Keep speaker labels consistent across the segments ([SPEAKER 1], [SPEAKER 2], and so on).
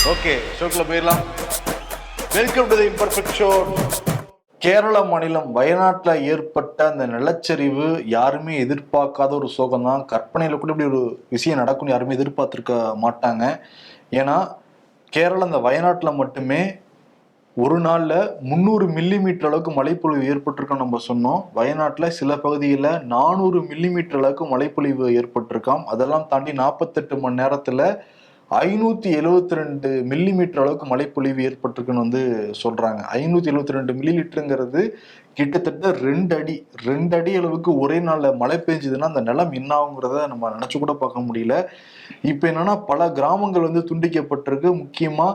[SPEAKER 1] Okay, ஷோக்குள்ள போயிடலாம். Welcome to the imperfect show. Kerala மாநிலம் வயநாட்டில் ஏற்பட்ட அந்த நிலச்சரிவு யாருமே எதிர்பார்க்காத ஒரு சோகம் தான். கற்பனையில் கூட இப்படி ஒரு விஷயம் நடக்கும்னு யாருமே எதிர்பார்த்துருக்க மாட்டாங்க. ஏன்னா கேரளா இந்த வயநாட்டில் மட்டுமே ஒரு நாள்ல 300 மில்லிமீட்டர் அளவுக்கு மழைப்பொழிவு ஏற்பட்டிருக்கோம் நம்ம சொன்னோம். வயநாட்டில் சில பகுதிகளில் 400 மில்லிமீட்டர் அளவுக்கு மழைப்பொழிவு ஏற்பட்டிருக்காம். அதெல்லாம் தாண்டி 48 மணி நேரத்துல 572 மில்லிமீட்டர் அளவுக்கு மழைப்பொழிவு ஏற்பட்டிருக்குன்னு சொல்றாங்க. 572 மில்லிலிட்டருங்கிறது கிட்டத்தட்ட 2 அடி அளவுக்கு ஒரே நாள்ல மழை பெஞ்சதுன்னா அந்த நிலம் என்ன ஆகுங்கிறத நம்ம நினைச்சு கூட பார்க்க முடியல. இப்ப என்னன்னா பல கிராமங்கள் துண்டிக்கப்பட்டிருக்கு. முக்கியமா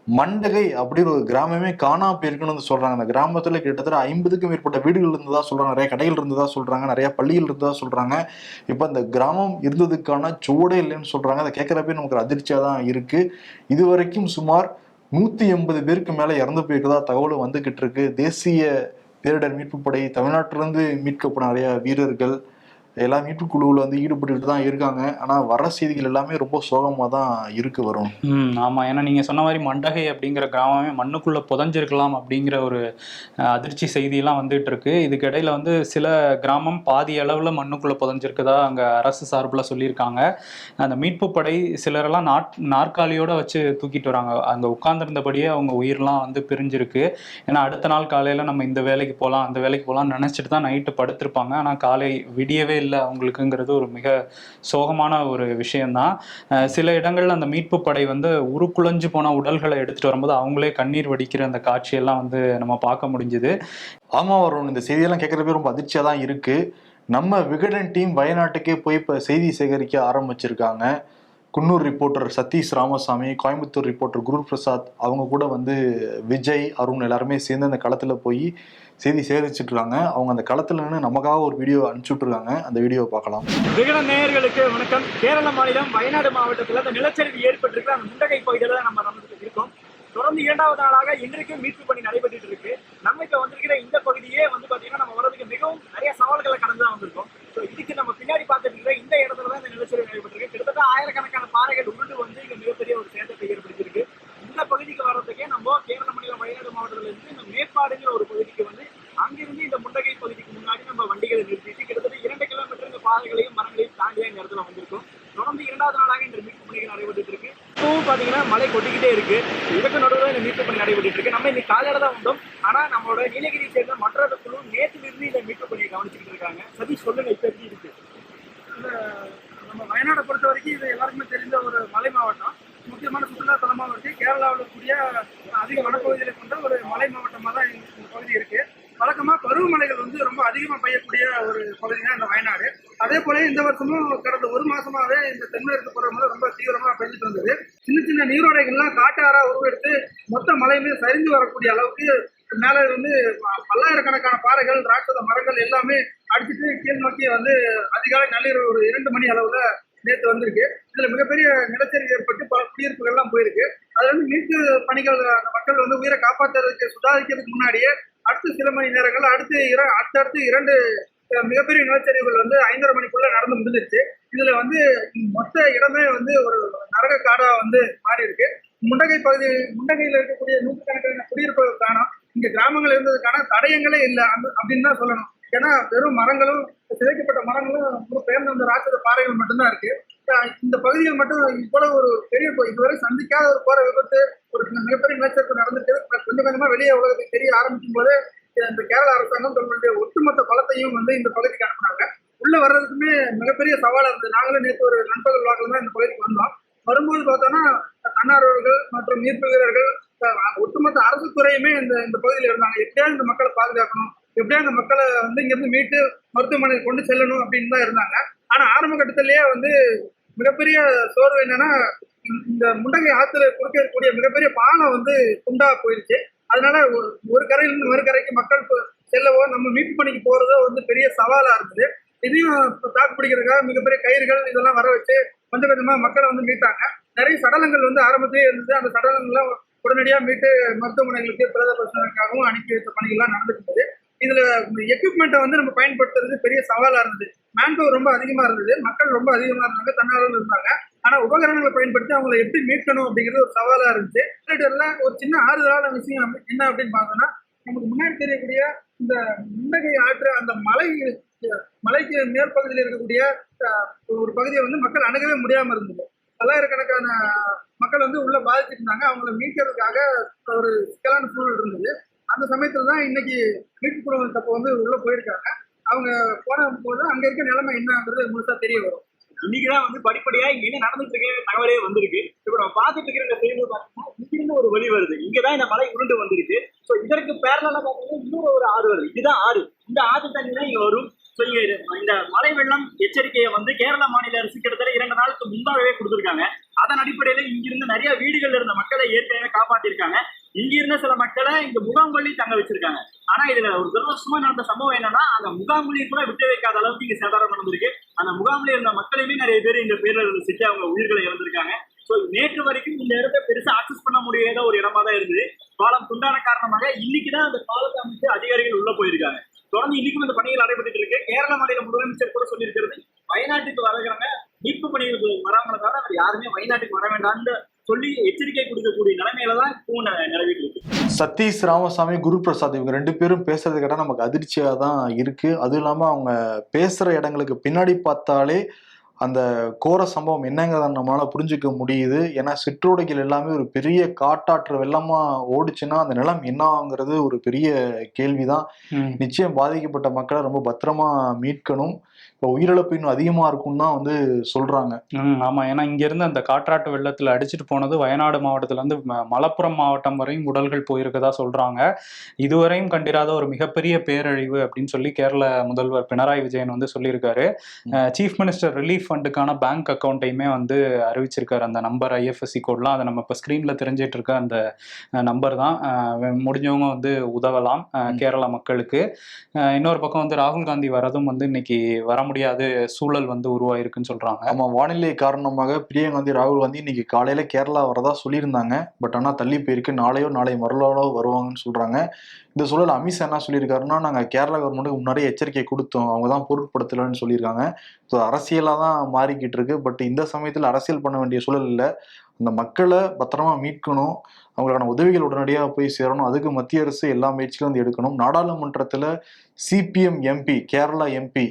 [SPEAKER 1] மண்டகை அப்படின்னு ஒரு கிராமமே காணாம போயிருக்குன்னு சொல்றாங்க. அந்த கிராமத்துல கிட்டத்தட்ட 50க்கும் மேற்பட்ட வீடுகள் இருந்ததா சொல்றாங்க, நிறைய கடைகள் இருந்ததா சொல்றாங்க, நிறைய பள்ளிகள் இருந்ததா சொல்றாங்க. இப்ப அந்த கிராமம் இருந்ததுக்கான சுவடே இல்லைன்னு சொல்றாங்க. அதை கேட்கறப்பே நமக்கு அதிர்ச்சியா தான் இருக்கு. இதுவரைக்கும் சுமார் 180 பேருக்கு மேல இறந்து போயிருக்கதா தகவலும் வந்துகிட்டு இருக்கு. தேசிய பேரிடர் மீட்பு படை, தமிழ்நாட்டிலிருந்து மீட்கப்பட்ட நிறைய வீரர்கள் எல்லா மீட்பு குழுவில் ஈடுபட்டு தான் இருக்காங்க. ஆனா வர செய்திகள் எல்லாமே ரொம்ப சோகமா தான் இருக்கு. வரும்.
[SPEAKER 2] ஆமா, ஏன்னா நீங்க சொன்ன மாதிரி மண்டகை அப்படிங்கிற கிராமமே மண்ணுக்குள்ள புதஞ்சிருக்கலாம் அப்படிங்கிற ஒரு அதிர்ச்சி செய்தியெல்லாம் வந்துட்டு இருக்கு. இதுக்கு இடையில சில கிராமம் பாதி அளவுல மண்ணுக்குள்ள புதஞ்சிருக்குதா அங்க அரசு சார்பில் சொல்லியிருக்காங்க. அந்த மீட்பு படை சிலரெல்லாம் நாற்காலியோட வச்சு தூக்கிட்டு வராங்க. அங்க உட்கார்ந்துருந்தபடியே அவங்க உயிரெல்லாம் பிரிஞ்சிருக்கு. ஏன்னா அடுத்த நாள் காலையில நம்ம இந்த வேலைக்கு போகலாம் அந்த வேலைக்கு போகலாம் நினைச்சிட்டு தான் நைட்டு படுத்திருப்பாங்க. ஆனா காலை விடியவே இல்லை அவங்களுக்குங்கிறது ஒரு மிக சோகமான ஒரு விஷயம்தான். சில இடங்கள்ல அந்த மீட்பு படை உருக்குலைஞ்சு போன உடல்களை எடுத்துட்டு வரும்போது அவங்களே கண்ணீர் வடிக்கிற அந்த காட்சியெல்லாம் நம்ம பார்க்க முடிஞ்சுது.
[SPEAKER 1] ஆமா வரும். இந்த செய்தியெல்லாம் கேட்கறப்ப ரொம்ப அதிர்ச்சியா தான் இருக்கு. நம்ம விகடன் டீம் வயநாட்டுக்கே போய் இப்ப செய்தி சேகரிக்க ஆரம்பிச்சிருக்காங்க. குன்னூர் ரிப்போர்ட்டர் சதீஷ் ராமசாமி, கோயம்புத்தூர் ரிப்போர்ட்டர் குரு பிரசாத், அவங்க கூட விஜய், அருண் எல்லாருமே சேர்ந்து அந்த களத்துல போய் செய்தி சேகரிச்சுட்டு இருக்காங்க. அவங்க அந்த களத்துல நின்று நமக்காக ஒரு வீடியோ அனுப்பிச்சுட்டு இருக்காங்க. அந்த வீடியோவை பார்க்கலாம்.
[SPEAKER 3] விகடன் நேயர்களுக்கு வணக்கம். கேரள மாநிலம் வயநாடு மாவட்டத்தில் அந்த நிலச்சரிவு ஏற்பட்டிருக்கிற அந்த முண்டகை பகுதியில நம்ம நடந்துட்டு இருக்கோம். தொடர்ந்து 2வது நாளாக இன்றைக்கு மீட்பு பணி நடைபெற்று இருக்கு. நம்ம இப்ப வந்திருக்கிற இந்த பகுதியே பாத்தீங்கன்னா நம்ம வரதுக்கு மிகவும் நிறைய சவால்களை கடந்து தான் வந்திருக்கோம். இதுக்கு நம்ம பின்னாடி பார்த்துட்டு இருக்கிற இந்த இடத்துல தான் இந்த நிலச்சரிவு நடைபெற்றிருக்கு. கிட்டத்தட்ட ஆயிரக்கணக்கான பாறைகள் உருண்டு இங்க மிகப்பெரிய ஒரு சேதத்தை ஏற்படுத்தியிருக்கு. இந்த பகுதிக்கு வர்றதுக்கே நம்ம கேரள மாநிலம் வயநாடு மாவட்டத்துல இருந்து இந்த மேற்பாடுங்கிற ஒரு பகுதிக்கு அங்கிருந்து இந்த முண்டகை பகுதிக்கு முன்னாடி நம்ம வண்டிகளை நிறுத்திட்டு கிட்டத்தட்ட 2 கிலோமீட்டர் இந்த பாதைகளையும் மரங்களையும் தாண்டி இந்த இடத்துல வந்திருக்கும். தொடர்ந்து 2வது நாளாக இந்த மீட்பு பணிகள் நடைபெற்று இருக்கு. இப்பவும் பாத்தீங்கன்னா மழை கொட்டிக்கிட்டே இருக்கு. இதுக்கு நடுவில் இந்த மீட்பு பணி நடைபெற்று இருக்கு. நம்ம இன்னைக்கு காலையில தான் வந்தோம். ஆனா நம்மளோட நீலகிரி சேர்ந்த மற்ற குழு நேற்றிலிருந்து இந்த மீட்பு பணியை கவனிச்சுட்டு இருக்காங்க. சதீஷ், சொல்லுங்க, இப்ப எப்படி இருக்கு?
[SPEAKER 4] நம்ம வயநாடை பொறுத்த வரைக்கும் இது எல்லாருக்குமே தெரிந்த ஒரு மலை மாவட்டம். முக்கியமான சுற்றுலா தலமாக இருக்கு. கேரளாவில் கூடிய அதிக வனப்பகுதிகளை கொண்ட ஒரு மலை மாவட்டமாக தான் இந்த பகுதி இருக்கு. வழக்கமா பருவமழைகள் ரொம்ப அதிகமா பெய்யக்கூடிய ஒரு பகுதி தான் இந்த வயநாடு. அதே போல இந்த வருஷமும் கடந்த ஒரு மாசமாவே இந்த தென்மேற்கு பருவமழை ரொம்ப தீவிரமா பெஞ்சிட்டு வந்தது. சின்ன சின்ன நீரோடைகள்லாம் காட்டாரா உருவெடுத்து மொத்த மலையுமே சரிந்து வரக்கூடிய அளவுக்கு மேல பல்லாயிரக்கணக்கான பாறைகள், ராட்சத மரங்கள் எல்லாமே அடிச்சுட்டு கீழ் நோக்கி அதிகாலை நள்ளிரவு ஒரு 2 மணி அளவுல நேற்று வந்திருக்கு. இதுல மிகப்பெரிய நிலச்சரிவு ஏற்பட்டு பல குடியிருப்புகள் எல்லாம் போயிருக்கு. அதுல மீட்பு பணிகள் அந்த மக்கள் உயிரை காப்பாற்றுறதுக்கு சுதாரிக்கிறதுக்கு முன்னாடியே அடுத்த சில மணி நேரங்கள் அடுத்தடுத்து 2 மிகப்பெரிய நிலச்சரிவுகள் 5:30 மணிக்குள்ள நடந்து முடிஞ்சிருச்சு. இதுல மொத்த இடமே ஒரு நரக காடா மாறி இருக்கு. முண்டகையில இருக்கக்கூடிய 100கணக்கான குடியிருப்புகள் காணோம். இங்க கிராமங்கள் இருந்ததுக்கான தடயங்களே இல்லை அப்படின்னு தான் சொல்லணும். ஏன்னா வெறும் மரங்களும் சிதைக்கப்பட்ட மரங்களும் பெயர்ந்த அந்த ராட்சத பாறைகள் மட்டும்தான் இருக்கு. இந்த பகுதியில் மட்டும் இவ்வளவு ஒரு பெரிய இதுவரை சந்திக்காத ஒரு போற விபத்து, ஒரு மிகப்பெரிய நிலச்சரிவு நடந்துட்டு கொஞ்சம் கொஞ்சமா வெளியே உலகத்துக்கு தெரிய ஆரம்பிக்கும் போது இந்த கேரள அரசாங்கம் தங்களுடைய ஒட்டுமொத்த பலத்தையும் இந்த பகுதிக்கு அனுப்புனாங்க. உள்ள வர்றதுக்குமே மிகப்பெரிய சவாலா இருந்தது. நாங்களும் நேற்று ஒரு நண்பர்கள் வாக்கில் தான் இந்த பகுதிக்கு வந்தோம். வரும்போது பார்த்தோம்னா தன்னார்வலர்கள் மற்றும் மீட்பு வீரர்கள், ஒட்டுமொத்த அரசு துறையுமே இந்த பகுதியில் இருந்தாங்க. எப்படியாவது இந்த மக்களை பாதுகாக்கணும், எப்படியா அந்த மக்களை இங்கிருந்து மீட்டு மருத்துவமனைக்கு கொண்டு செல்லணும் அப்படின்னு தான் இருந்தாங்க. ஆனா ஆரம்ப கட்டத்திலேயே மிகப்பெரிய சோர்வு என்னன்னா, இந்த முண்டகை ஆத்துல குறுக்க இருக்கக்கூடிய மிகப்பெரிய பாலம் குண்டா போயிருச்சு. அதனால ஒரு கரையிலிருந்து மறு கரைக்கு மக்கள் செல்லவோ நம்ம மீட்பு பணிக்கு போறதோ பெரிய சவாலா இருந்தது. இதையும் தாக்கு பிடிக்கிறதுக்காக மிகப்பெரிய கயிறுகள் இதெல்லாம் வர வச்சு கொஞ்சம் கொஞ்சமா மக்களை மீட்டாங்க. நிறைய சடலங்கள் ஆரம்பத்திலே இருந்தது. அந்த சடலங்கள்லாம் உடனடியாக மீட்டு மருத்துவமனைகளுக்கு பிரேத பரிசோதனைக்காகவும் அனுப்பி வைத்த பணிகள்லாம் நடந்துட்டு இருந்தது. இதுல எக்யூப்மெண்ட்டை வந்து நம்ம பயன்படுத்துறது பெரிய சவாலா இருந்தது. மேன்பவர் ரொம்ப அதிகமா இருந்தது, மக்கள் ரொம்ப அதிகமா இருந்தாங்க, தன்னார்வலர்கள் இருந்தாங்க. ஆனா உபகரணங்களை பயன்படுத்தி அவங்களை எப்படி மீட்கணும் அப்படிங்கிறது ஒரு சவாலா இருந்துச்சு. எல்லாம் ஒரு சின்ன ஆறுதலான விஷயம் என்ன அப்படின்னு பார்த்தோம்னா, நமக்கு முன்னாடி தெரியக்கூடிய இந்த முன்னகை ஆற்று அந்த மலைக்கு மேற்பகுதியில் இருக்கக்கூடிய ஒரு பகுதியை வந்து மக்கள் அணுகவே முடியாம இருந்தது. பல்லாயிரக்கணக்கான மக்கள் வந்து உள்ள பாதிச்சுட்டு இருந்தாங்க. அவங்களை மீட்கிறதுக்காக ஒரு சிக்கலான சூழல் இருந்தது. அந்த சமயத்துல தான் இன்னைக்கு மீட்பு குழு தப்ப வந்து உள்ள போயிருக்காங்க. அவங்க போன போது அங்க இருக்க நிலைமை என்னங்கிறது முழுசா தெரிய வரும்.
[SPEAKER 3] இன்னைக்குதான் வந்து படிப்படியா இங்க என்ன நடந்துட்டு இருக்க தகவலே வந்திருக்கு. இப்ப நம்ம பார்த்துட்டு இருக்கிற இந்த செய்தி பாத்தீங்கன்னா இங்கிருந்து ஒரு வழி வருது, இங்கதான் இந்த மலை உருண்டு வந்திருக்கு. சோ இதற்கு பேரலா பாத்தீங்கன்னா இன்னொரு ஒரு ஆறு வருது, இதுதான் ஆறு. இந்த ஆறு தண்ணி தான் இங்க வரும். இந்த மழை வெள்ளம் எச்சரிக்கையை வந்து கேரள மாநில அரசு கிட்டத்தட்ட 2 நாளுக்கு முன்பாகவே கொடுத்திருக்காங்க. அதன் அடிப்படையில இங்கிருந்து நிறைய வீடுகள் இருந்த மக்களை ஏற்கனவே காப்பாற்றிருக்காங்க. இங்க இருந்த சில மக்களை இங்க முகாம்களி தங்க வச்சிருக்காங்க. ஆனா இதுல ஒரு துரதிருஷ்டமா நடந்த சம்பவம் என்னன்னா, அந்த முகாம்களி கூட விட்டு வைக்காத அளவுக்கு இங்க சேதாரம் நடந்திருக்கு. அந்த முகாம்ல இருந்த மக்களையுமே நிறைய பேர் இந்த பேரில் சிக்கி அவங்க உயிர்களை இழந்திருக்காங்க. ஸோ நேற்று வரைக்கும் இந்த இடத்தை பெருசா ஆக்சஸ் பண்ண முடியாத ஒரு இடமா தான் இருந்தது. பாலம் துண்டான காரணமாக இன்னைக்குதான் அந்த பாலத்தை அமைச்சு அதிகாரிகள் உள்ள போயிருக்காங்க. தொடர்ந்து இன்னைக்கும் இந்த பணிகள் நடைபெற்று இருக்கு. கேரள மாநில முதலமைச்சர் கூட சொல்லியிருக்கிறது, வயநாட்டுக்கு வருகிறவங்க மீட்பு பணிகளுக்கு வராமலை தவிர அவர் யாருமே வயநாட்டுக்கு வர வேண்டாம்னு சொல்லி எச்சரிக்கை கொடுக்கக்கூடிய நிலைமையில தான் இப்போ நிறைவேற்றி இருக்கு.
[SPEAKER 1] சதீஷ் ராமசாமி, குரு பிரசாத் இவங்க 2 பேரும் பேசுறது கேட்டா நமக்கு அதிர்ச்சியா தான் இருக்கு. அதுவும் இல்லாம அவங்க பேசுற இடங்களுக்கு பின்னாடி பார்த்தாலே அந்த கோர சம்பவம் என்னங்கிறத நம்மளால புரிஞ்சுக்க முடியுது. ஏன்னா சிற்றோடைகள் எல்லாமே ஒரு பெரிய காட்டாற்று வெள்ளமா ஓடிச்சுன்னா அந்த நிலம் என்ன ஆகுங்கிறது ஒரு பெரிய கேள்விதான். நிச்சயம் பாதிக்கப்பட்ட மக்களை ரொம்ப பத்திரமா மீட்கணும். இப்போ உயிரிழப்பு இன்னும் அதிகமா இருக்கும் தான் வந்து சொல்றாங்க.
[SPEAKER 2] ஆமா, ஏன்னா இங்க இருந்து அந்த காற்றாட்டு வெள்ளத்துல அடிச்சுட்டு போனது வயநாடு மாவட்டத்துல இருந்து மலப்புரம் மாவட்டம் வரையும் உடல்கள் போயிருக்கதா சொல்றாங்க. இதுவரையும் கண்டிராத ஒரு மிகப்பெரிய பேரழிவு அப்படின்னு சொல்லி கேரள முதல்வர் பினராயி விஜயன் வந்து சொல்லியிருக்காரு. சீஃப் மினிஸ்டர் ரிலீஃப் ஃபண்டுக்கான பேங்க் அக்கௌண்ட்டையுமே வந்து அறிவிச்சிருக்காரு. அந்த நம்பர் IFSC கோட்லாம் அதை நம்ம இப்போ ஸ்க்ரீன்ல தெரிஞ்சிட்டு இருக்க அந்த நம்பர் தான். முடிஞ்சவங்க வந்து உதவலாம் கேரள மக்களுக்கு. இன்னொரு பக்கம் வந்து ராகுல் காந்தி வரதும் வந்து இன்னைக்கு வர முடியாத சூழல் வந்து உருவாயிருக்குன்னு சொல்றாங்க.
[SPEAKER 1] ஆமா, வானிலை காரணமாக பிரியங்கா காந்தி, ராகுல் காந்தி இன்னைக்கு காலையில கேரளா வரதா சொல்லியிருந்தாங்க. பட் ஆனா தள்ளி போயிருக்கு. நாளையோ நாளை மறுநாளோ வருவாங்கன்னு சொல்றாங்க. இந்த சூழல் அமித்ஷா என்ன சொல்லியிருக்காருன்னா, நாங்க கேரளா கவர்மெண்ட்டுக்கு முன்னாடியே எச்சரிக்கை கொடுத்தோம், அவங்க தான் பொருட்படுத்தலன்னு சொல்லியிருக்காங்க. ஸோ அரசியலா தான் மாறிக்கிட்டு இருக்கு. பட் இந்த சமயத்தில் அரசியல் பண்ண வேண்டிய சூழல் இல்லை. அந்த மக்களை பத்திரமா மீட்கணும், அவங்களுக்கான உதவிகள் உடனடியாக போய் சேரணும். அதுக்கு மத்திய அரசு எல்லா முயற்சிகளும் வந்து எடுக்கணும். நாடாளுமன்றத்தில் CPM MP, Kerala MP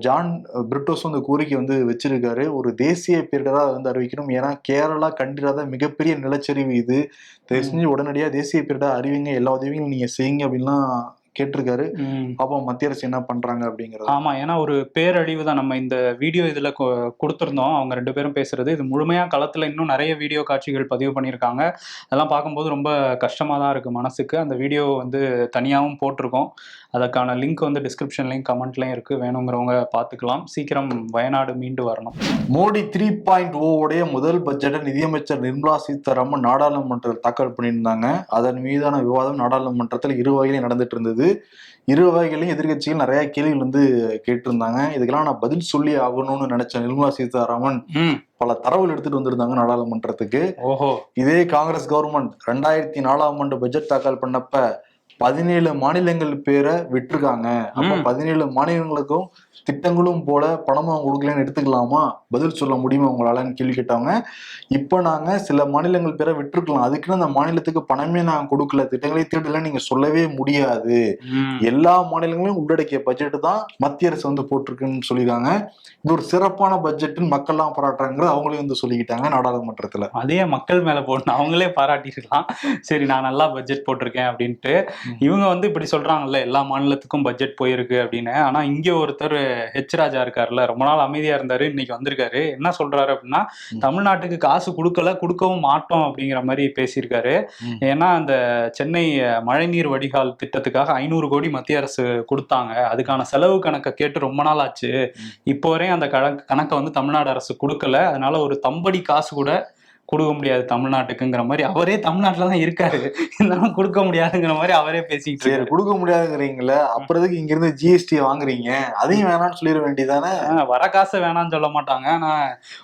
[SPEAKER 1] John Britto's வந்து கோரிக்கை வந்து வச்சிருக்காரு. ஒரு தேசிய பேரிடராக வந்து அறிவிக்கணும். ஏன்னா கேரளா கண்டிராத மிகப்பெரிய நிலச்சரிவு இது. செஞ்சு உடனடியாக தேசிய பேரிடர் அறிவிங்க, எல்லா உதவிகளும் நீங்க செய்யுங்க அப்படின்லாம் கேட்டிருக்காரு. அப்போ மத்திய அரசு என்ன பண்றாங்க அப்படிங்கிறது.
[SPEAKER 2] ஆமா, ஏன்னா ஒரு பேரழிவு தான். நம்ம இந்த வீடியோ இதுல கொடுத்திருந்தோம், அவங்க 2 பேரும் பேசுறது. இது முழுமையா களத்துல இன்னும் நிறைய வீடியோ காட்சிகள் பதிவு பண்ணியிருக்காங்க. அதெல்லாம் பார்க்கும்போது ரொம்ப கஷ்டமா தான் இருக்கு மனசுக்கு. அந்த வீடியோ வந்து தனியாகவும் போட்டிருக்கோம். அதற்கான லிங்க் வந்து டிஸ்கிரிப்ஷன்லையும் கமெண்ட்லையும் இருக்கு, வேணுங்கிறவங்க பார்த்துக்கலாம். சீக்கிரம் வயநாடு மீண்டு வரணும்.
[SPEAKER 1] மோடி 3.0 உடைய முதல் பட்ஜெட்டை நிதியமைச்சர் நிர்மலா சீதாராமன் நாடாளுமன்றத்தில் தாக்கல் பண்ணியிருந்தாங்க. அதன் மீதான விவாதம் நாடாளுமன்றத்தில் 2 வகையிலும் நடந்துட்டு இருந்தது. 2 வகைகளையும் எதிர்கட்சிகள் நிறைய கேள்விகள் வந்து கேட்டிருந்தாங்க. இதுக்கெல்லாம் நான் பதில் சொல்லி ஆகணும்னு நினைச்ச நிர்மலா சீதாராமன் பல தரவுகள் எடுத்துட்டு வந்திருந்தாங்க நாடாளுமன்றத்துக்கு. இதே காங்கிரஸ் கவர்மெண்ட் 2004ஆம் ஆண்டு பட்ஜெட் தாக்கல் பண்ணப்ப 17 மாநிலங்கள் பேரை விட்டுருக்காங்க. அப்ப 17 மாநிலங்களுக்கும் திட்டங்களும் போல பணமும் கொடுக்கலன்னு எடுத்துக்கலாமா, பதில் சொல்ல முடியுமா உங்களாலன்னு கேள்வி கேட்டாங்க. இப்ப நாங்க சில மாநிலங்கள் பேரை விட்டுருக்கலாம், அதுக்குன்னு அந்த மாநிலத்துக்கு பணமே நாங்க கொடுக்கல, திட்டங்களே தீட்டல நீங்க சொல்லவே முடியாது. எல்லா மாநிலங்களையும் உள்ளடக்கிய பட்ஜெட் தான் மத்திய அரசு வந்து போட்டிருக்குன்னு சொல்லியிருக்காங்க. இது ஒரு சிறப்பான பட்ஜெட்னு மக்கள்லாம் பாராட்டுறாங்கிறது அவங்களே வந்து சொல்லிக்கிட்டாங்க நாடாளுமன்றத்துல.
[SPEAKER 2] அதே மக்கள் மேல போட்டு அவங்களே பாராட்டிருக்கலாம், சரி நான் நல்லா பட்ஜெட் போட்டிருக்கேன் அப்படின்ட்டு. இவங்க வந்து இப்படி சொல்றாங்கல்ல, எல்லா மாநிலத்துக்கும் பட்ஜெட் போயிருக்கு அப்படின்னு. ஆனா இங்க ஒருத்தர் ராஜா இருக்காருல்ல, ரொம்ப நாள் அமைதியா இருந்தாரு, இன்னைக்கு வந்திருக்காரு. என்ன சொல்றாரு அப்படின்னா, தமிழ்நாட்டுக்கு காசு கொடுக்கவும் மாட்டோம் அப்படிங்கிற மாதிரி பேசியிருக்காரு. ஏன்னா அந்த சென்னை மழைநீர் வடிகால் திட்டத்துக்காக 500 கோடி மத்திய அரசு கொடுத்தாங்க, அதுக்கான செலவு கணக்கை கேட்டு ரொம்ப நாள் ஆச்சு, இப்போ வரையும் அந்த கணக்கை வந்து தமிழ்நாடு அரசு கொடுக்கல, அதனால ஒரு தம்படி காசு கூட கொடுக்க முடியாது தமிழ்நாட்டுக்குங்கிற மாதிரி. அவரே தமிழ்நாட்டுல தான் இருக்காரு, இருந்தாலும் கொடுக்க முடியாதுங்கிற மாதிரி அவரே பேசிக்கிட்டு
[SPEAKER 1] சரி,
[SPEAKER 2] இருக்காரு.
[SPEAKER 1] கொடுக்க முடியாதுங்கிறீங்களே, அப்புறதுக்கு இங்க இருந்து ஜிஎஸ்டி வாங்குறீங்க, அதையும் வேணாம்னு சொல்லிட வேண்டியதானே?
[SPEAKER 2] வர காசை வேணாம்னு சொல்ல மாட்டாங்க, ஆனா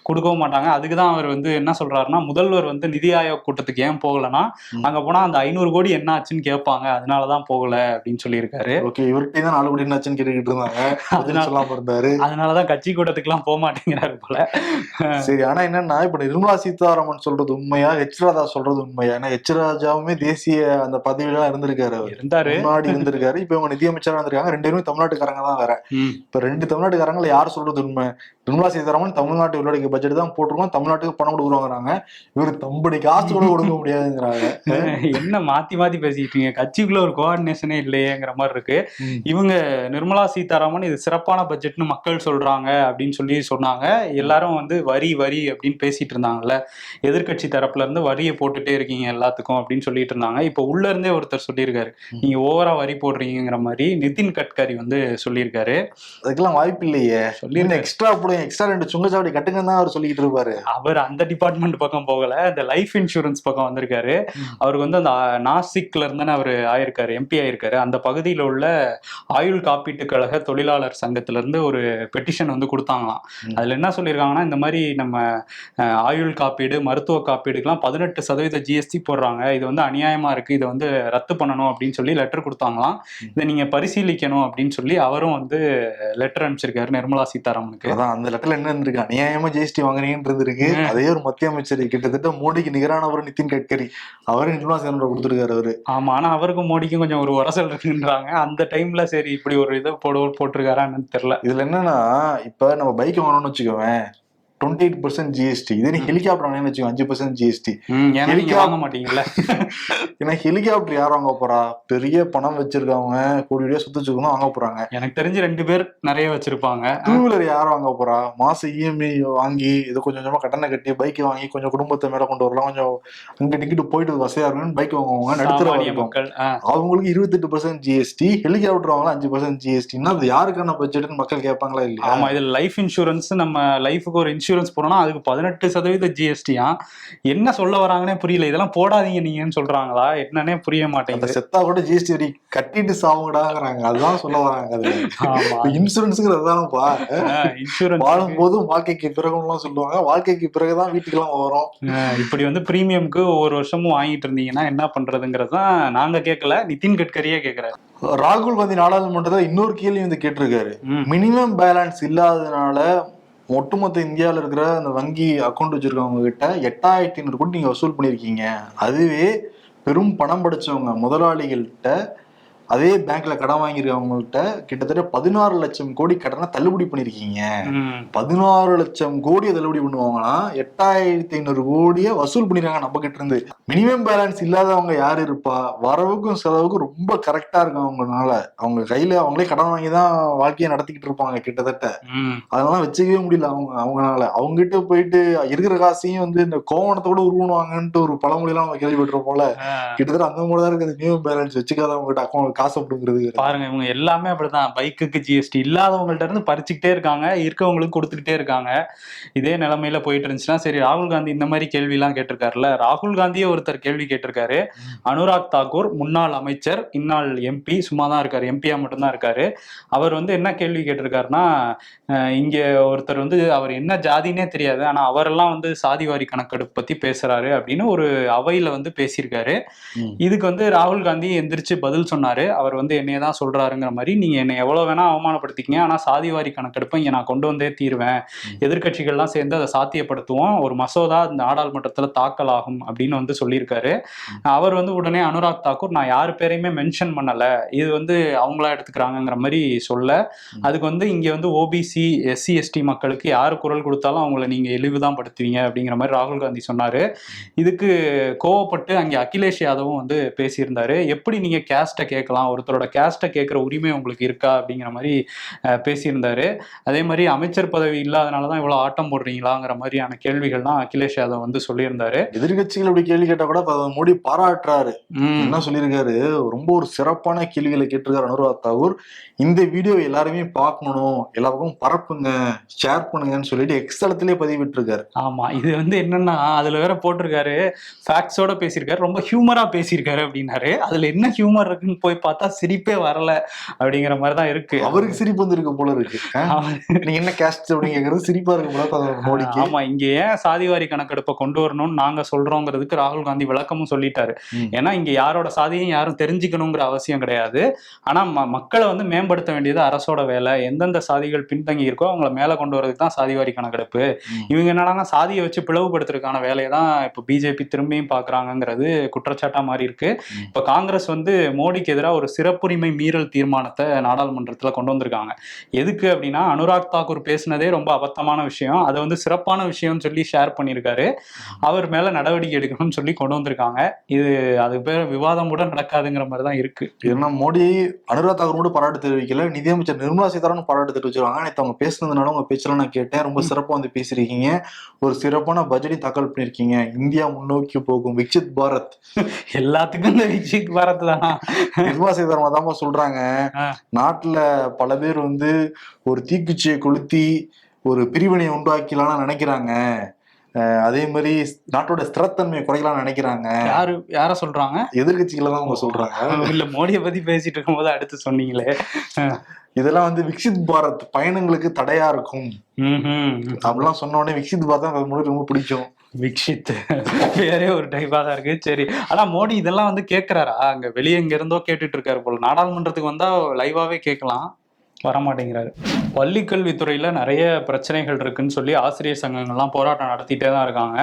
[SPEAKER 2] கொடுக்கவும் மாட்டாங்க. அதுக்குதான் அவர் வந்து என்ன சொல்றாருன்னா, முதல்வர் வந்து நிதி ஆயோக் கூட்டத்துக்கு ஏன் போகலன்னா, அங்க போனா அந்த 500 கோடி என்ன ஆச்சுன்னு கேட்பாங்க, அதனாலதான் போகல அப்படின்னு சொல்லியிருக்காரு.
[SPEAKER 1] ஓகே, இவர்கிட்ட தான் 4 கோடி என்னாச்சுன்னு கேட்டுக்கிட்டு இருந்தாங்க, அதனால சொல்லாம இருந்தாரு.
[SPEAKER 2] அதனாலதான் கட்சி கூட்டத்துக்கு எல்லாம் போக மாட்டேங்கிறாரு போல.
[SPEAKER 1] சரி, ஆனா என்னன்னா இப்ப நிர்மலா சீதாராமன் சொல்றது உண்மையா, ஹெச் ராஜா சொல்றது உண்மையா? ஏன்னா ஹெச் ராஜாவுமே தேசிய அந்த பதவியெல்லாம் இருந்திருக்காரு, அவர்
[SPEAKER 2] இருந்தாரு,
[SPEAKER 1] முன்னாடி இருந்திருக்காரு. இப்ப இவங்க நிதியமைச்சரா இருந்திருக்காங்க. 2 பேருமே தமிழ்நாட்டுக்காரங்க தான் வேற. இப்ப 2 தமிழ்நாட்டுக்காரங்களை யார் சொல்றது உண்மை? நிர்மலா சீதாராமன் தமிழ்நாட்டு உள்ளடக்கிய பட்ஜெட் தான் போட்டிருக்கோம், தமிழ்நாட்டுக்கு பணம் கொடுக்குறாங்க, இவரு தம்படி காசு கூட கொடுக்க முடியாதுங்கிறாங்க.
[SPEAKER 2] என்ன மாத்தி மாத்தி பேசிட்டு இருக்கீங்க, கட்சிக்குள்ள ஒரு கோஆர்டினேஷனே இல்லையேங்கிற மாதிரி இருக்கு. இவங்க நிர்மலா சீதாராமன் இது சிறப்பான பட்ஜெட்னு மக்கள் சொல்றாங்க அப்படின்னு சொல்லி சொன்னாங்க. எல்லாரும் வந்து வரி வரி அப்படின்னு பேசிட்டு இருந்தாங்கல்ல, எதிர்கட்சி தரப்புல இருந்து வரியை போட்டுட்டே இருக்கீங்க எல்லாத்துக்கும் அப்படின்னு சொல்லிட்டு இருந்தாங்க. இப்ப உள்ள இருந்தே ஒருத்தர் சொல்லியிருக்காரு, நீங்க ஓவரா வரி போடுறீங்கிற மாதிரி நிதின் கட்கரி வந்து சொல்லியிருக்காரு.
[SPEAKER 1] அதுக்கெல்லாம் வாய்ப்பு இல்லையே, சொல்லி எக்ஸ்ட்ரா போடுங்க, எக்ஸ்ட்ரா 2 சுங்கச்சாவடி கட்டுங்க தான் அவர் சொல்லிட்டு இருப்பாரு.
[SPEAKER 2] அவர் அந்த டிபார்ட்மெண்ட் பக்கம் போகல, இந்த லைஃப் இன்சூரன்ஸ் பக்கம் வந்திருக்காரு. அவருக்கு வந்து அந்த நாசிக்ல இருந்தானே அவர் ஆயிருக்காரு, எம்பி ஆயிருக்காரு. அந்த பகுதியில் உள்ள ஆயுள் காப்பீட்டு கழக தொழிலாளர் சங்கத்துல இருந்து ஒரு பெட்டிஷன் வந்து கொடுத்தாங்களாம். அதுல என்ன சொல்லியிருக்காங்கன்னா, இந்த மாதிரி நம்ம ஆயுள் காப்பீடு மருத்துவ காப்பீடுக்கெல்லாம் 18% ஜிஎஸ்டி போடுறாங்க, இது வந்து அநியாயமா இருக்கு, இதை வந்து ரத்து பண்ணணும் அப்படின்னு சொல்லி லெட்டர் கொடுத்தாங்களாம். இதை நீங்க பரிசீலிக்கணும் அப்படின்னு சொல்லி அவரும் வந்து லெட்டர் அனுப்பிச்சிருக்காரு நிர்மலா சீதாராமனுக்கு.
[SPEAKER 1] அதான் அந்த லெட்டர்ல என்ன இருக்கு, அநியாயமா ஜிஎஸ்டி வாங்குறீங்கன்றது இருக்கு. அதே ஒரு மத்திய அமைச்சர், கிட்டத்தட்ட மோடிக்கு நிகரானவர் நிதின் கட்கரி, அவரே நிர்மலா சீதாராமன் கொடுத்துருக்காரு அவரு.
[SPEAKER 2] ஆமா, ஆனா அவருக்கும் மோடிக்கும் கொஞ்சம் ஒரு உரசல் இருக்குன்றாங்க. அந்த டைம்ல சரி இப்படி ஒரு இதை போட்டிருக்காரான்னு தெரியல.
[SPEAKER 1] இதுல என்னன்னா, இப்ப நம்ம பைக் வாங்கணும்னு வச்சுக்கோவேன், 28% ஜிஎஸ்டி. இதே நீ ஹெலிகாப்டர் வாங்கணும்னு வச்சுக்கோ 5% ஜிஎஸ்டி.
[SPEAKER 2] வாங்க மாட்டீங்கல்ல.
[SPEAKER 1] ஏன்னா ஹெலிகாப்டர் யார் வாங்க போறா? பெரிய பணம் வச்சிருக்கவங்க, கோடி சுத்த வச்சுக்கணும் வாங்க போறாங்க.
[SPEAKER 2] எனக்கு தெரிஞ்சு 2 பேர் நிறைய வச்சிருப்பாங்க.
[SPEAKER 1] 2 வீலர் யார் வாங்க போறா? மாசம் இஎம்ஐ வாங்கி இதை கொஞ்சம் கொஞ்சமா கட்டணம் கட்டி பைக் வாங்கி கொஞ்சம் குடும்பத்தை மேல கொண்டு வரலாம், கொஞ்சம் அங்க டிக்கெட் போயிட்டு வசதியா இருக்குன்னு பைக் வாங்குவாங்க. நடுத்தர மக்கள் அவங்களுக்கு 28% ஜிஎஸ்டி, ஹெலிகாப்டர் வாங்கலாம் 5% ஜிஎஸ்டின்னா அது யாருக்கான பட்ஜெட்னு மக்கள் கேட்பாங்களா இல்லையா?
[SPEAKER 2] ஆமா, இதுல லைஃப் இன்சூரன்ஸ், நம்ம லைஃபுக்கு ஒரு இன்சூரன்ஸ் போறோம்னா அதுக்கு 18% ஜிஎஸ்டியா? என்ன சொல்ல வராங்கன்னே புரியல. இதெல்லாம் போடாதீங்க நீங்கன்னு சொல்றாங்களா என்னன்னே புரிய மாட்டேங்குது.
[SPEAKER 1] செத்தா கூட ஜிஎஸ்டி வரி கட்டிட்டு சாவுங்கடாங்கிறாங்க, அதுதான் சொல்ல வராங்க. அதுல இன்சூரன்ஸ்ங்கிறதானப்பா, இன்சூரன்ஸ் வாழும் போதும் வாழ்க்கைக்கு பிறகுலாம் சொல்லுவாங்க, வாழ்க்கைக்கு பிறகுதான் வீட்டுக்கெல்லாம் வரும்.
[SPEAKER 2] இப்படி வந்து பிரீமியம்க்கு ஒவ்வொரு வருஷமும் வாங்கிட்டு இருந்தீங்கன்னா என்ன பண்றதுங்கிறதான் நாங்க கேட்கல, நிதின் கட்கரியே கேட்கிறாரு.
[SPEAKER 1] ராகுல் காந்தி நாடாளுமன்றத்தில் இன்னொரு கேள்வி வந்து கேட்டிருக்காரு, மினிமம் பேலன்ஸ் இல்லாததுனால ஒட்டுமொத்த இந்தியாவில் இருக்கிற அந்த வங்கி அக்கௌண்ட் வச்சிருக்கவங்க கிட்ட 8500 கோடி நீங்க வசூல் பண்ணிருக்கீங்க. அதுவே பெரும் பணம் படைச்சவங்க முதலாளிகள்கிட்ட, அதே பேங்க்ல கடன் வாங்கிருக்கவங்கள்ட்ட கிட்டத்தட்ட 16 லட்சம் கோடி கடனை தள்ளுபடி பண்ணிருக்கீங்க. 16 லட்சம் கோடியை தள்ளுபடி பண்ணுவாங்கன்னா 8500 கோடியை வசூல் பண்ணிருக்காங்க நம்ம கிட்ட இருந்து. மினிமம் பேலன்ஸ் இல்லாதவங்க யாரு இருப்பா? வரவுக்கும் செலவுக்கும் ரொம்ப கரெக்டா இருக்கும் அவங்கனால. அவங்க கையில அவங்களே கடன் வாங்கிதான் வாழ்க்கையை நடத்திக்கிட்டு இருப்பாங்க கிட்டத்தட்ட. அதெல்லாம் வச்சுக்கவே முடியல அவங்கனால. அவங்க கிட்ட போயிட்டு இருக்கிற காசையும் வந்து இந்த கோவணத்தோட உருவானுவாங்கன்ட்டு ஒரு பழமொழி எல்லாம் அவங்க கேள்விப்பட்டிருப்போம்ல, கிட்டத்தட்ட அந்த மாதிரி தான் இருக்குது. மினிமம் பேலன்ஸ் வச்சுக்காதவங்க கிட்ட அக்கௌண்ட் காசு அப்படிங்கிறது
[SPEAKER 2] பாருங்க. இவங்க எல்லாமே அப்படிதான், பைக்குக்கு ஜிஎஸ்டி இல்லாதவங்கள்ட்ட இருந்து பறிச்சுக்கிட்டே இருக்காங்க, இருக்கவங்களுக்கு கொடுத்துக்கிட்டே இருக்காங்க. இதே நிலைமையில போயிட்டு இருந்துச்சுன்னா சரி. ராகுல் காந்தி இந்த மாதிரி கேள்வி எல்லாம் கேட்டிருக்காருல்ல, ராகுல் காந்தியே ஒருத்தர் கேள்வி கேட்டிருக்காரு. அனுராக் தாக்கூர், முன்னாள் அமைச்சர், இந்நாள் எம்பி, சும்மா தான் இருக்காரு, எம்பியா மட்டும்தான் இருக்காரு. அவர் வந்து என்ன கேள்வி கேட்டிருக்காருன்னா, இங்க ஒருத்தர் வந்து அவர் என்ன ஜாதினே தெரியாது, ஆனா அவரெல்லாம் வந்து சாதிவாரி கணக்கெடுப்பு பத்தி பேசுறாரு அப்படின்னு ஒரு அவையில வந்து பேசியிருக்காரு. இதுக்கு வந்து ராகுல் காந்தி எந்திரிச்சு பதில் சொன்னாரு. அவர் வந்து என்னைய தான் சொல்றாருங்கிற மாதிரி, நீங்க என்னை எவ்வளவு வேணா அவமானப்படுத்திக்கங்க, ஆனா சாதிவாரி கணக்கெடுப்பை இங்க நான் கொண்டு வந்தே தீர்வேன், எதிர்கட்சிகள்லாம் சேர்ந்து அதை சாத்தியப்படுத்துவோம், ஒரு மசோதா இந்த நாடாளுமன்றத்துல தாக்கல் ஆகும் அப்படின்னு வந்து சொல்லியிருக்காரு. அவர் வந்து உடனே அனுராக் தாக்கூர், நான் யாரு பேரையுமே மென்ஷன் பண்ணல, இது வந்து அவங்களா எடுத்துக்கிறாங்கிற மாதிரி சொல்ல, அதுக்கு வந்து இங்க வந்து ஓபிசி எஸ்சி எஸ்டி மக்களுக்கு யாரு குரல் கொடுத்தாலும் அவங்களை நீங்க இழிவுதான் படுத்துவீங்க அப்படிங்கிற மாதிரி ராகுல் காந்தி சொன்னாரு. இதுக்கு கோவப்பட்டு அங்கே அகிலேஷ் யாதவும் வந்து பேசியிருந்தாரு. எப்படி நீங்க கேஸ்ட கேட்கலாம், கேட்கலாம், ஒருத்தரோட கேஸ்ட்டை கேட்குற உரிமை உங்களுக்கு இருக்கா அப்படிங்கிற மாதிரி பேசியிருந்தாரு. அதே மாதிரி அமைச்சர் பதவி இல்லாதனால தான் இவ்வளோ ஆட்டம் போடுறீங்களாங்கிற மாதிரியான கேள்விகள்லாம் அகிலேஷ் யாதவ் வந்து சொல்லியிருந்தாரு.
[SPEAKER 1] எதிர்கட்சிகள் இப்படி கேள்வி கேட்டா கூட மோடி பாராட்டுறாரு. என்ன சொல்லியிருக்காரு, ரொம்ப ஒரு சிறப்பான கேள்விகளை கேட்டிருக்காரு அனுராக் தாக்கூர். இந்த வீடியோ எல்லாருமே பார்க்கணும், எல்லா பக்கமும் பரப்புங்க, ஷேர் பண்ணுங்கன்னு சொல்லிட்டு எக்ஸ் தளத்திலே பதிவிட்டு இருக்காரு.
[SPEAKER 2] ஆமா, இது வந்து என்னன்னா அதுல வேற போட்டிருக்காரு, ஃபேக்ட்ஸோட பேசியிருக்காரு, ரொம்ப ஹியூமரா பேசியிருக்காரு அப்படின்னாரு. அதுல என்ன ஹியூமர் இருக்குன்னு போய் பார்த்தா சிரிப்பே வரல அப்படிங்கிற மாதிரிதான் இருக்கு.
[SPEAKER 1] அவருக்கு சிரிப்பு வந்துருக்கு போல இருக்கு. நீங்க என்ன கேஸ்ட் அப்படிங்கிறது சிரிப்பா இருக்கு போல மோடிக்கு.
[SPEAKER 2] ஆமா, இங்க ஏன் சாதிவாரி கணக்கெடுப்பை கொண்டு வரணும்னு நாங்க சொல்றோங்கிறதுக்கு ராகுல் காந்தி விளக்கமும் சொல்லிட்டாரு. ஏன்னா இங்க யாரோட சாதியும் யாரும் தெரிஞ்சுக்கணுங்கிற அவசியம் கிடையாது. ஆனா மக்களை வந்து மேம்படுத்த வேண்டியது அரசோட வேலை. எந்தெந்த சாதிகள் பின்தங்கி இருக்கோ அவங்கள மேல கொண்டு வரதுக்கு தான் சாதிவாரி கணக்கெடுப்பு. இவங்க என்னன்னா சாதியை வச்சு பிளவுபடுத்துறதுக்கான வேலையை தான் இப்ப பிஜேபி திரும்பியும் பாக்குறாங்கிறது குற்றச்சாட்டா மாறி இருக்கு. இப்ப காங்கிரஸ் வந்து மோடிக்கு எதிராக ஒரு சிறப்புரிமை மீறல் தீர்மானத்தை நாடாளுமன்றத்துல கொண்டு வந்திருக்காங்க. எதுக்கு அப்படின்னா, அனுராக் தாக்கூர் பேசினதே ரொம்ப அபத்தமான விஷயம், அதை வந்து சிறப்பான விஷயம்னு சொல்லி ஷேர் பண்ணியிருக்காரு. அவர் மேல நடவடிக்கை எடுக்கணும்னு சொல்லி கொண்டு வந்திருக்காங்க. இது அது பேர் விவாதம் கூட நடக்காதுங்கிற மாதிரி தான் இருக்கு.
[SPEAKER 1] ஏன்னா மோடி அனுராக் தாக்கூர் கூட பாராட்டு தெரிவிக்கல, நிதியமைச்சர் நிர்மலா சீதாராமன் பாராட்டு தெரிவிச்சிருக்காங்க. நேற்று அவங்க பேசுனதுனால உங்க பேச்செல்லாம் நான் கேட்டேன், ரொம்ப சிறப்பா வந்து பேசிருக்கீங்க, ஒரு சிறப்பான பட்ஜெட்டை தாக்கல் பண்ணிருக்கீங்க, இந்தியா முன்னோக்கி போகும் விக்சித் பாரத்.
[SPEAKER 2] எல்லாத்துக்கும் இந்த விக்சித் பாரத் தான்
[SPEAKER 1] நிர்மலா சீதாராமன் தான் சொல்றாங்க. நாட்டுல பல பேர் வந்து ஒரு தீக்குச்சியை கொளுத்தி ஒரு பிரிவினையை உண்டாக்கலாம்னு நினைக்கிறாங்க, அதே மாதிரி நாட்டோட ஸ்திரத்தன்மையை குறைக்கலாம்னு நினைக்கிறாங்க.
[SPEAKER 2] யார சொல்றாங்க?
[SPEAKER 1] எதிர்கட்சிகளை தான் அவங்க சொல்றாங்க.
[SPEAKER 2] இல்ல, மோடியை பத்தி பேசிட்டு இருக்கும் போது அடுத்து சொன்னீங்களே,
[SPEAKER 1] இதெல்லாம் வந்து விக்சித் பாரத் பயணங்களுக்கு தடையா இருக்கும் அப்படிலாம் சொன்ன உடனே விக்சித் பாரத் தான் மோடி ரொம்ப பிடிக்கும்.
[SPEAKER 2] விக்ஷித் வேறே ஒரு டைப்பா தான் இருக்கு. சரி, ஆனா மோடி இதெல்லாம் வந்து கேட்கிறாரா? அங்க வெளியே எங்க இருந்தோ கேட்டுட்டு இருக்காரு போல. நாடாளுமன்றத்துக்கு வந்தா லைவாவே கேட்கலாம், வரமாட்டேங்கிறாரு. பள்ளிக்கல்வித்துறையில் நிறைய பிரச்சனைகள் இருக்குன்னு சொல்லி ஆசிரியர் சங்கங்கள்லாம் போராட்டம் நடத்திட்டே தான் இருக்காங்க.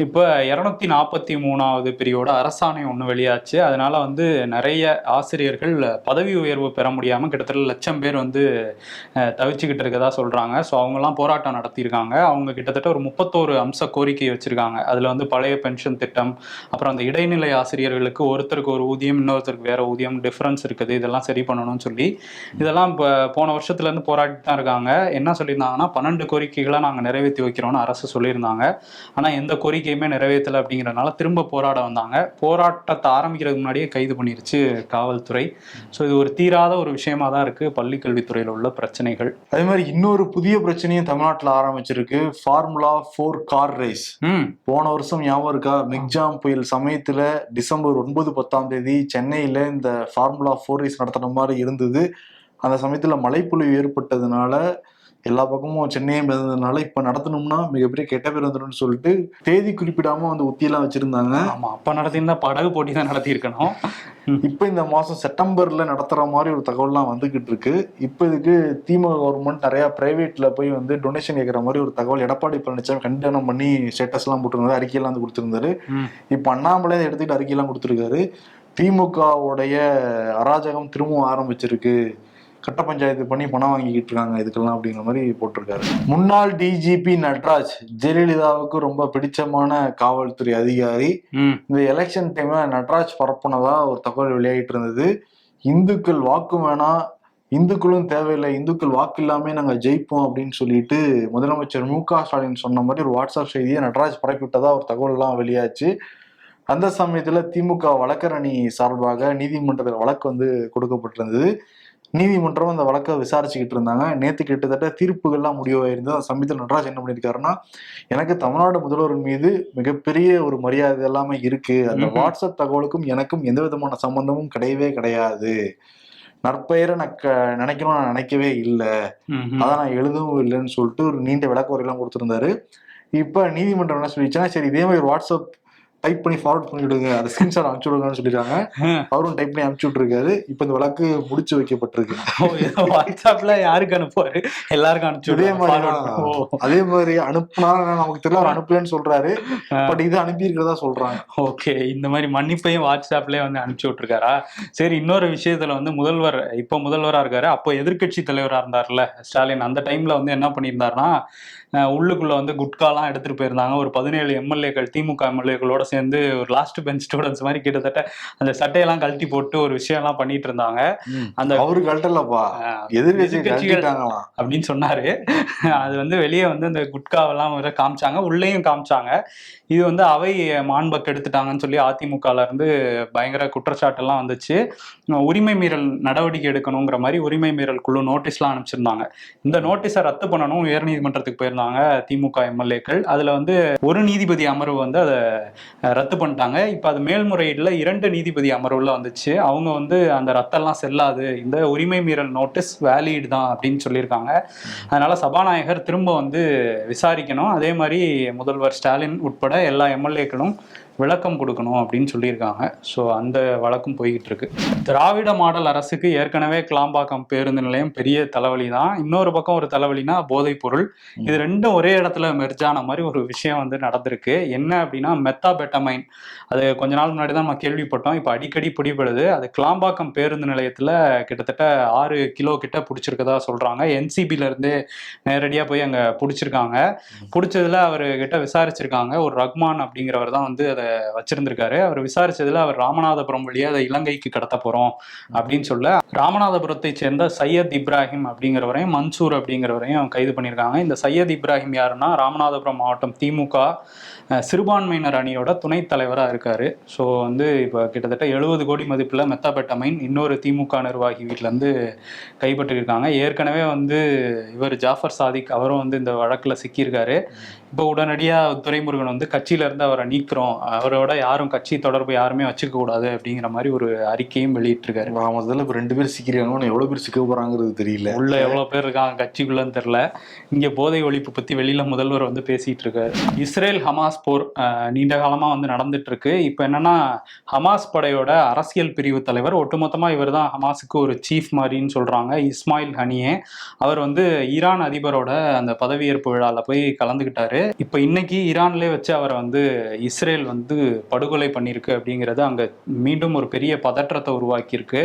[SPEAKER 2] இப்போ 243வது பிரிவோட அரசாணை ஒன்று வெளியாச்சு. அதனால வந்து நிறைய ஆசிரியர்கள் பதவி உயர்வு பெற முடியாமல் கிட்டத்தட்ட 1,00,000 பேர் வந்து தவிச்சுக்கிட்டு இருக்கதா சொல்கிறாங்க. ஸோ அவங்கெல்லாம் போராட்டம் நடத்தியிருக்காங்க. அவங்க கிட்டத்தட்ட ஒரு 31 அம்ச கோரிக்கை வச்சுருக்காங்க. அதில் வந்து பழைய பென்ஷன் திட்டம், அப்புறம் அந்த இடைநிலை ஆசிரியர்களுக்கு ஒருத்தருக்கு ஒரு ஊதியம், இன்னொருத்தருக்கு வேறு ஊதியம், டிஃப்ரென்ஸ் இருக்குது, இதெல்லாம் சரி பண்ணணும்னு சொல்லி இதெல்லாம் இப்போ போன வருஷத்துலேருந்து போராட்டி தான் இருக்காங்க. என்ன சொல்லியிருந்தாங்கன்னா, 12 கோரிக்கைகளை நாங்கள் நிறைவேற்றி வைக்கிறோம்னு அரசு சொல்லியிருந்தாங்க. ஆனால் எந்த கோரிக்கையுமே நிறைவேற்றலை அப்படிங்கிறதுனால திரும்ப போராட வந்தாங்க. போராட்டத்தை ஆரம்பிக்கிறதுக்கு முன்னாடியே கைது பண்ணிருச்சு காவல்துறை. ஸோ இது ஒரு தீராத ஒரு விஷயமா தான் இருக்கு பள்ளி கல்வித்துறையில் உள்ள பிரச்சனைகள்.
[SPEAKER 1] அதே மாதிரி இன்னொரு புதிய பிரச்சனையும் தமிழ்நாட்டில் ஆரம்பிச்சிருக்கு, ஃபார்முலா 4 கார் ரேஸ். போன வருஷம் ஞாபகம் இருக்கா, மிக்ஜாம் புயல் சமயத்துல டிசம்பர் 9-10 சென்னையில இந்த ஃபார்முலா 4 ரேஸ் நடத்துற மாதிரி இருந்தது. அந்த சமயத்துல மழைப்பொழிவு ஏற்பட்டதுனால எல்லா பக்கமும் சென்னையை மிதந்ததுனால இப்ப நடத்தணும்னா மிகப்பெரிய கெட்ட பேர் வந்துடும் சொல்லிட்டு தேதி குறிப்பிடாம வந்து உத்தியெல்லாம் வச்சிருந்தாங்க.
[SPEAKER 2] ஆமா, அப்ப நடத்திருந்தா படகு போட்டி தான் நடத்தி இருக்கணும்.
[SPEAKER 1] இப்ப இந்த மாசம் செப்டம்பர்ல நடத்துற மாதிரி ஒரு தகவல்லாம் வந்துகிட்டு இருக்கு. இப்ப இதுக்கு திமுக கவர்மெண்ட் நிறைய பிரைவேட்ல போய் வந்து டொனேஷன் கேட்கற மாதிரி ஒரு தகவல் எடப்பாடி பழனிசாமி கண்டனம் பண்ணி ஸ்டேட்டஸ் எல்லாம் போட்டிருந்தாரு, அறிக்கையெல்லாம் வந்து கொடுத்திருந்தாரு. இப்ப அண்ணாமலை எடுத்துக்கிட்டு அறிக்கையெல்லாம் கொடுத்துருக்காரு. திமுகவுடைய அராஜகம் திரும்பவும் ஆரம்பிச்சிருக்கு, கட்ட பஞ்சாயத்து பண்ணி பணம் வாங்கிக்கிட்டு இருக்காங்க இதுக்கெல்லாம் அப்படிங்கிற மாதிரி போட்டிருக்காரு. முன்னாள் டிஜிபி நட்ராஜ் ஜெயலலிதாவுக்கு ரொம்ப பிடிச்சமான காவல்துறை அதிகாரி. இந்த எலெக்ஷன் டைம்ல நட்ராஜ் பரப்புனதா ஒரு தகவல் வெளியாகிட்டு இருந்தது. இந்துக்கள் வாக்கு வேணாம், இந்துக்களும் தேவையில்லை, இந்துக்கள் வாக்கு இல்லாம நாங்க ஜெயிப்போம் அப்படின்னு சொல்லிட்டு முதலமைச்சர் மு.க. ஸ்டாலின் சொன்ன மாதிரி ஒரு வாட்ஸ்அப் செய்தியை நட்ராஜ் பரப்பிவிட்டதா ஒரு தகவல் எல்லாம் வெளியாச்சு. அந்த சமயத்துல திமுக வழக்கரணி சார்பாக நீதிமன்றத்தில் வழக்கு வந்து கொடுக்கப்பட்டிருந்தது. நீதிமன்றம் அந்த வழக்கை விசாரிச்சுக்கிட்டு இருந்தாங்க. நேற்று கிட்டத்தட்ட தீர்ப்புகள்லாம் முடிவாயிருந்தது. அந்த சமயத்தில் நடராஜ் என்ன பண்ணியிருக்காருன்னா, எனக்கு தமிழ்நாடு முதல்வர் மீது மிகப்பெரிய ஒரு மரியாதை எல்லாமே இருக்கு, அந்த வாட்ஸ்அப் தகவலுக்கும் எனக்கும் எந்த விதமான சம்பந்தமும் கிடையவே கிடையாது, நற்பெயரை நினைக்கணும்னு நான் நினைக்கவே இல்லை, அதான் நான் எழுதவும் இல்லைன்னு சொல்லிட்டு ஒரு நீண்ட விளக்க உரையெல்லாம் கொடுத்திருந்தாரு. இப்ப நீதிமன்றம் என்ன சொல்லிச்சுன்னா, சரி இதே மாதிரி வாட்ஸ்அப் டைப் பண்ணி ஃபார்வர்ட் பண்ணிவிடுங்க, அதை ஸ்கிரீன்ஷாட் அனுப்பிச்சு விடுங்கன்னு சொல்லிருக்காங்க. அவரும் டைப் பண்ணி அனுப்பிச்சு விட்டுருக்காரு. இப்ப இந்த வழக்கு முடிச்சு வைக்கப்பட்டிருக்கு.
[SPEAKER 2] வாட்ஸ்அப்ல யாருக்கு அனுப்புவாரு, எல்லாருக்கும் அனுப்பிச்சு.
[SPEAKER 1] அதே மாதிரி அனுப்புனா நமக்கு தெரியல, அவர் அனுப்பலன்னு சொல்றாரு, பட் இது அனுப்பி இருக்கிறதா சொல்றாங்க.
[SPEAKER 2] ஓகே, இந்த மாதிரி மன்னிப்பையும் வாட்ஸ்அப்லயே வந்து அனுப்பிச்சு விட்டுருக்காரா? சரி, இன்னொரு விஷயத்துல வந்து முதல்வர் இப்போ முதல்வரா இருக்காரு, அப்போ எதிர்கட்சி தலைவரா இருந்தார்ல ஸ்டாலின், அந்த டைம்ல வந்து என்ன பண்ணியிருந்தாருன்னா, உள்ளுக்குள்ள வந்து குட்காலாம் எடுத்துட்டு போயிருந்தாங்க. ஒரு 17 எம்எல்ஏக்கள், திமுக எம்எல்ஏக்களோட சேர்ந்து ஒரு லாஸ்ட் பெஞ்ச் ஸ்டூடெண்ட்ஸ் மாதிரி கிட்டத்தட்ட அந்த சட்டையெல்லாம் கழட்டி போட்டு ஒரு விஷயம்லாம் பண்ணிட்டு இருந்தாங்க. அந்த
[SPEAKER 1] அவரு கழட்டலப்பா, எதிர்கட்சி கழட்டிட்டாங்களாம்
[SPEAKER 2] அப்படின்னு சொன்னாரு. அது வந்து வெளியே வந்து அந்த குட்காவெல்லாம் காமிச்சாங்க, உள்ளேயும் காமிச்சாங்க. இது வந்து அவை மாண்பை எடுத்துட்டாங்கன்னு சொல்லி அதிமுகல இருந்து பயங்கர குற்றச்சாட்டெல்லாம் வந்துச்சு. உரிமை மீறல் நடவடிக்கை எடுக்கணுங்கிற மாதிரி உரிமை மீறல் குழு நோட்டீஸ்லாம் அனுப்பிச்சிருந்தாங்க. இந்த நோட்டீஸை ரத்து பண்ணணும் உயர்நீதிமன்றத்துக்கு போயிருந்தாங்க திமுக எம்எல்ஏக்கள். அதுல வந்து ஒரு நீதிபதி அமர்வு வந்து அதை ரத்து பண்ணிட்டாங்க. இப்போ அது மேல்முறையீடுல 2 நீதிபதி அமர்வுல வந்துச்சு. அவங்க வந்து அந்த ரத்தெல்லாம் செல்லாது, இந்த உரிமை மீறல் நோட்டீஸ் வேலிட் தான் அப்படின்னு சொல்லியிருக்காங்க. அதனால சபாநாயகர் திரும்ப வந்து விசாரிக்கணும். அதே மாதிரி முதல்வர் ஸ்டாலின் உட்பட எல்லா எம்எல்ஏக்களும் விளக்கம் கொடுக்கணும் அப்படின்னு சொல்லியிருக்காங்க. ஸோ அந்த வழக்கும் போய்கிட்டு இருக்கு. திராவிட மாடல் அரசுக்கு ஏற்கனவே கிளாம்பாக்கம் பேருந்து நிலையம் பெரிய தலைவலி தான். இன்னொரு பக்கம் ஒரு தலைவலினா போதைப் பொருள். இது ரெண்டும் ஒரே இடத்துல மெர்ஜான மாதிரி ஒரு விஷயம் வந்து நடந்திருக்கு. என்ன அப்படின்னா மெத்தாபெட்டமைன். அது கொஞ்ச நாள் முன்னாடி தான் நம்ம கேள்விப்பட்டோம். இப்போ அடிக்கடி பிடிபடுது. அது கிளாம்பாக்கம் பேருந்து நிலையத்தில் கிட்டத்தட்ட 6 கிலோ கிட்ட பிடிச்சிருக்கதா சொல்றாங்க. என்சிபில இருந்து நேரடியாக போய் அங்கே பிடிச்சிருக்காங்க. பிடிச்சதுல அவர்கிட்ட விசாரிச்சிருக்காங்க. ஒரு ரஹ்மான் அப்படிங்கிறவர் தான் வந்து அதை வச்சிருந்திருக்காரு. அவர் விசாரிச்சதுல அவர் ராமநாதபுரம் வழியா அதை இலங்கைக்கு கடத்த போறோம் அப்படின்னு சொல்ல ராமநாதபுரத்தை சேர்ந்த சையத் இப்ராஹிம் அப்படிங்கிறவரையும் மன்சூர் அப்படிங்கிறவரையும் கைது பண்ணியிருக்காங்க. இந்த சையத் இப்ராஹிம் யாருன்னா ராமநாதபுரம் மாவட்டம் திமுக சிறுபான்மையினர் அணியோட துணைத் தலைவராக இருக்காரு. ஸோ வந்து இப்போ கிட்டத்தட்ட 70 கோடி மதிப்பில் மெத்தாபெட்டமைன் இன்னொரு திமுக நிர்வாகி வீட்டிலேருந்து கைப்பற்றிருக்காங்க. ஏற்கனவே வந்து இவர் ஜாஃபர் சாதிக் அவரும் வந்து இந்த வழக்கில் சிக்கியிருக்காரு. இப்போ உடனடியாக துரைமுருகன் வந்து கட்சியிலேருந்து அவரை நீக்கிறோம், அவரோட யாரும் கட்சி தொடர்பு யாருமே வச்சுக்க கூடாது அப்படிங்கிற மாதிரி ஒரு அறிக்கையும் வெளியிட்டிருக்காரு.
[SPEAKER 1] முதல்ல இப்போ 2 பேர் சிக்கிறாங்க, எவ்வளோ பேர் சிக்க போகிறாங்கிறது தெரியல.
[SPEAKER 2] உள்ள எவ்வளோ பேர் இருக்காங்க கட்சிக்குள்ளன்னு தெரில. இங்கே போதை ஒழிப்பு பற்றி வெளியில் முதல்வர் வந்து பேசிகிட்டு இருக்காரு. இஸ்ரேல் ஹமாஸ் போர் நீண்ட காலமாக வந்து நடந்துட்டு இருக்கு. இப்போ என்னன்னா ஹமாஸ் படையோட அரசியல் பிரிவு தலைவர், ஒட்டுமொத்தமாக இவர் தான் ஹமாஸுக்கு ஒரு சீஃப் மாதிரின்னு சொல்கிறாங்க, இஸ்மாயில் ஹனியே. அவர் வந்து ஈரான் அதிபரோட அந்த பதவியேற்பு விழாவில் போய் கலந்துக்கிட்டாரு. இப்போ இன்னைக்கு ஈரான்லேயே வச்சு அவரை வந்து இஸ்ரேல் வந்து படுகொலை பண்ணியிருக்கு அப்படிங்கிறது அங்கே மீண்டும் ஒரு பெரிய பதற்றத்தை உருவாக்கியிருக்கு.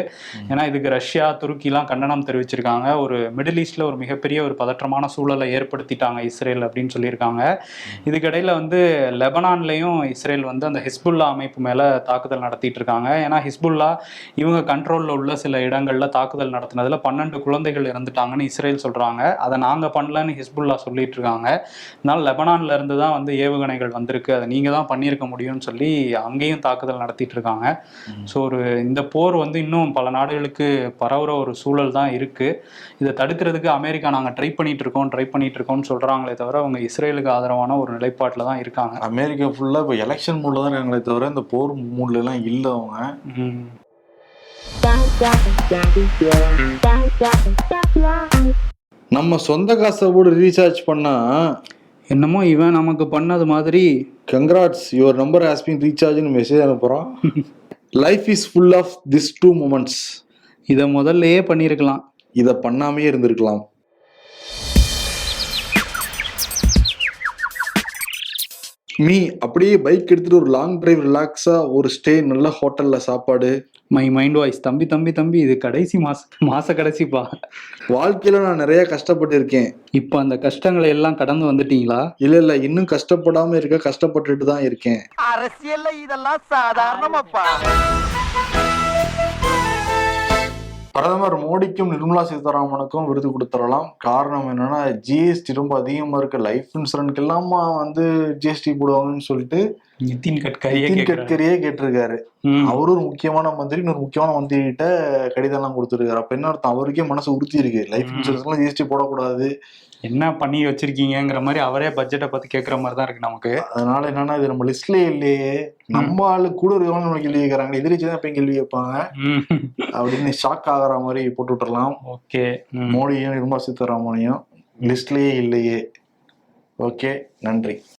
[SPEAKER 2] ஏன்னா இதுக்கு ரஷ்யா துருக்கிலாம் கண்டனம் தெரிவிச்சிருக்காங்க. ஒரு மிடில் ஈஸ்ட்ல ஒரு மிகப்பெரிய ஒரு பதற்றமான சூழலை ஏற்படுத்திட்டாங்க இஸ்ரேல் அப்படின்னு சொல்லியிருக்காங்க. இதுக்கிடையில வந்து லெபனான்லையும் இஸ்ரேல் வந்து அந்த ஹிஸ்புல்லா அமைப்பு மேலே தாக்குதல் நடத்திட்டு இருக்காங்க. ஏன்னா ஹிஸ்புல்லா இவங்க கண்ட்ரோலில் உள்ள சில இடங்களில் தாக்குதல் நடத்தினதுல 12 குழந்தைகள் இறந்துட்டாங்கன்னு இஸ்ரேல் சொல்கிறாங்க. அதை நாங்கள் பண்ணலன்னு ஹிஸ்புல்லா சொல்லிட்டு இருக்காங்க. அதனால லெபனான்ல இருந்து தான் வந்து ஏவுகணைகள் வந்திருக்கு, அதை நீங்கள் தான் பண்ணியிருக்க முடியும்னு சொல்லி அங்கேயும் தாக்குதல் நடத்திட்டு இருக்காங்க. ஸோ இந்த போர் வந்து இன்னும் பல நாடுகளுக்கு பரவுற ஒரு சூழல் தான் இருக்கு. இதை தடுக்கிறதுக்கு அமெரிக்கா நாங்கள் ட்ரை பண்ணிட்டு இருக்கோம்னு சொல்றாங்களே தவிர அவங்க இஸ்ரேலுக்கு ஆதரவான ஒரு நிலைப்பாட்டில் தான் இருக்காங்க.
[SPEAKER 1] அமெரிக்கா ஃபுல்லாக இப்போ எலெக்ஷன் மூடில் தான் இருக்காங்களே தவிர இந்த போர் மூடில் எல்லாம் இல்லை. அவங்க நம்ம சொந்த காசை போட்டு ரீசார்ஜ் பண்ணா
[SPEAKER 2] என்னமோ இவன் நமக்கு பண்ணது மாதிரி
[SPEAKER 1] congrats your number has been ரீசார்ஜ்னு மெசேஜ் அனுப்புகிறோம். Life is full of this 2 moments.
[SPEAKER 2] இதை முதல்லயே பண்ணியிருக்கலாம்,
[SPEAKER 1] இதை பண்ணாமே இருந்திருக்கலாம். மீ அப்படியே பைக் எடுத்துட்டு ஒரு லாங் டிரைவ் ரிலாக்ஸா ஒரு ஸ்டே நல்ல ஹோட்டல்ல சாப்பாடு.
[SPEAKER 2] மை மைண்ட் வாய்ஸ் தம்பி இது கடைசி மாச கடைசிப்பா.
[SPEAKER 1] வாழ்க்கையில நான் நிறைய கஷ்டப்பட்டு இருக்கேன்.
[SPEAKER 2] இப்ப அந்த கஷ்டங்களை எல்லாம் கடந்து வந்துட்டீங்களா?
[SPEAKER 1] இல்ல இன்னும் கஷ்டப்படாம இருக்க, கஷ்டப்பட்டுட்டு தான் இருக்கேன்.
[SPEAKER 5] அரசியல்ல இதெல்லாம் சாதாரணமாப்பா.
[SPEAKER 1] பிரதமர் மோடிக்கும் நிர்மலா சீதாராமனுக்கும் விருது கொடுத்துடலாம். காரணம் என்னன்னா ஜிஎஸ்டி ரொம்ப அதிகமா இருக்கு, லைஃப் இன்சூரன்ஸ்க்கு எல்லாமா வந்து ஜிஎஸ்டி போடுவாங்கன்னு சொல்லிட்டு
[SPEAKER 2] நிதின்
[SPEAKER 1] கட்கரியே கேட்டிருக்காரு. அவரும் ஒரு முக்கியமான மந்திரி, இன்னொரு முக்கியமான மந்திரி கிட்ட கடிதம் எல்லாம் கொடுத்துருக்காரு. அப்ப என்ன அர்த்தம், அவருக்கே மனசு உறுத்தி இருக்கு, லைஃப் இன்சூரன்ஸ் எல்லாம் ஜிஎஸ்டி போடக்கூடாது,
[SPEAKER 2] என்ன பண்ணி வச்சிருக்கீங்கிற மாதிரி அவரே பட்ஜெட்டை பத்தி கேட்கற மாதிரி தான் இருக்கு நமக்கு.
[SPEAKER 1] அதனால என்னன்னா இது நம்ம லிஸ்ட்லயே இல்லையே, நம்ம ஆளு கூட இருக்கவங்க நம்ம கேள்வி கேட்கறாங்க, எதிர்த்துதான் எப்பயும் கேள்வி கேட்பாங்க அப்படின்னு ஷாக் ஆகிற மாதிரி போட்டு விட்டுறலாம்.
[SPEAKER 2] ஓகே,
[SPEAKER 1] மோடியும் நிர்மலா சீதாராமனையும் லிஸ்ட்லயே இல்லையே. ஓகே, நன்றி.